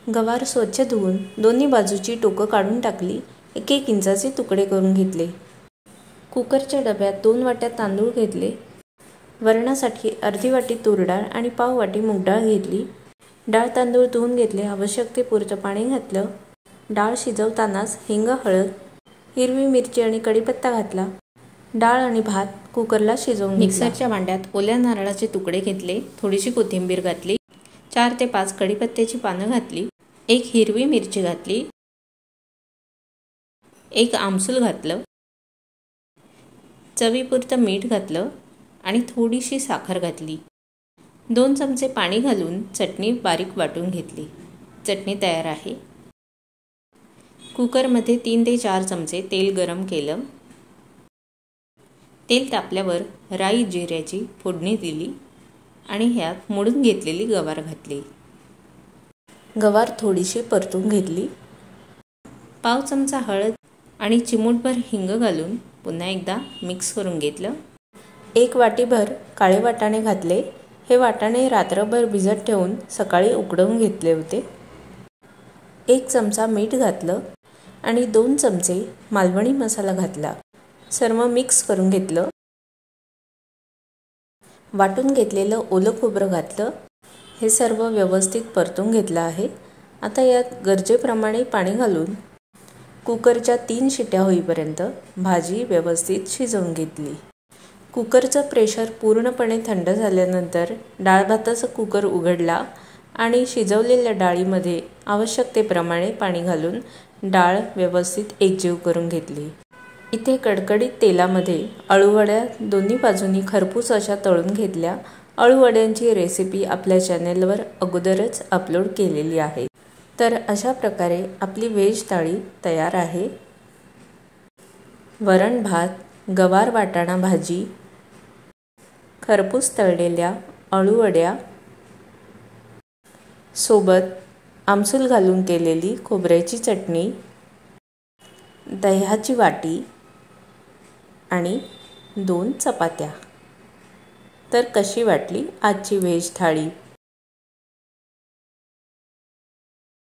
गवार स्वच्छ धुवून दोन्ही बाजूची टोकं काढून टाकली. 1-1 इंचाचे तुकडे करून घेतले. कुकरच्या डब्यात 2 वाट्या तांदूळ घेतले. वरणासाठी अर्धी वाटी तूर डाळ आणि पाव वाटी मूग डाळ घेतली. डाळ तांदूळ धुवून घेतले. आवश्यकतेपुरतं पाणी घातलं. डाळ शिजवतानाच हिंग, हळद, हिरवी मिरची आणि कढीपत्ता घातला. डाळ आणि भात कुकरला शिजवून मिक्सरच्या भांड्यात ओल्या नारळाचे तुकडे घेतले. थोडीशी कोथिंबीर घातली. 4 ते 5 कढीपत्त्याची पानं घातली. 1 हिरवी मिरची घातली. 1 आमसूल घातलं. चवीपुरतं मीठ घातलं आणि थोडीशी साखर घातली. 2 चमचे पाणी घालून चटणी बारीक वाटून घेतली. चटणी तयार आहे. कुकरमध्ये 3 ते 4 चमचे तेल गरम केलं. तेल तापल्यावर राई जिऱ्याची फोडणी दिली आणि ह्यात मोडून घेतलेली गवार घातली. गवार थोडीशी परतून घेतली. पाव चमचा हळद आणि चिमूटभर हिंग घालून पुन्हा एकदा मिक्स करून घेतलं. 1 वाटीभर काळे वाटाणे घातले. हे वाटाणे रात्रभर भिजत ठेवून सकाळी उकडवून घेतले होते. 1 चमचा मीठ घातलं आणि 2 चमचे मालवणी मसाला घातला. सर्व मिक्स करून घेतलं. वाटून घेतलेलं ओलं खोबरं घातलं. हे सर्व व्यवस्थित परतून घेतलं आहे. आता यात गरजेप्रमाणे पाणी घालून कुकरच्या 3 शिट्या होईपर्यंत भाजी व्यवस्थित शिजवून घेतली. कुकरचं प्रेशर पूर्णपणे थंड झाल्यानंतर डाळ भाताचा कुकर उघडला आणि शिजवलेल्या डाळीमध्ये आवश्यकतेप्रमाणे पाणी घालून डाळ व्यवस्थित एकजीव करून घेतली. इथे कडकडीत तेलामध्ये अळूवड्या दोन्ही बाजूंनी खरपूस अशा तळून घेतल्या. अळूवड्यांची रेसिपी आपल्या चॅनेलवर अगोदरच अपलोड केलेली आहे. तर अशा प्रकारे आपली व्हेज थाळी तयार आहे. वरण भात, गवार वाटाणा भाजी, खरपूस तळलेल्या अळूवड्या सोबत आमसूल घालून केलेली खोबऱ्याची चटणी, दह्याची वाटी आणि 2 चपात्या. तर कशी वाटली आजची व्हेज थाळी?